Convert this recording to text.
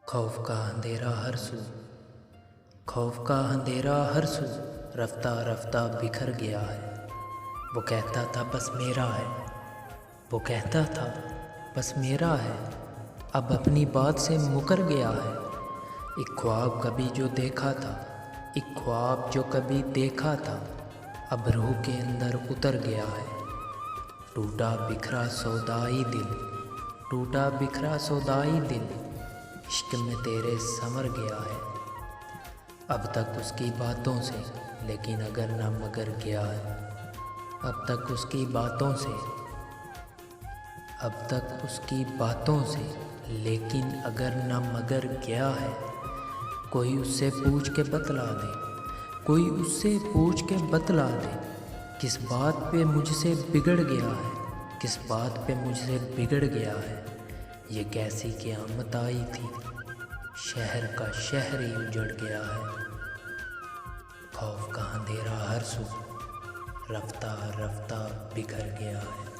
खौफ का अंधेरा हर सू, खौफ का अंधेरा हर सू रफ्ता रफ्ता बिखर गया है। वो कहता था बस मेरा है, वो कहता था बस मेरा है, अब अपनी बात से मुकर गया है। एक ख्वाब कभी जो देखा था, एक ख्वाब जो कभी देखा था, अब रूह के अंदर उतर गया है। टूटा बिखरा सौदाई दिल, टूटा बिखरा सौदाई दिल, इश्क में तेरे समर गया है। अब तक उसकी बातों से लेकिन अगर न मगर गया है, अब तक उसकी बातों से, अब तक उसकी बातों से लेकिन अगर न मगर गया है। कोई उससे पूछ के बतला दे, कोई उससे पूछ के बतला दे, किस बात पे मुझसे बिगड़ गया है, किस बात पे मुझसे बिगड़ गया है। ये कैसी क़यामत आई थी, शहर का शहर ही उजड़ गया है। खौफ का अंधेरा हर सू रफ्ता रफ्ता बिखर गया है।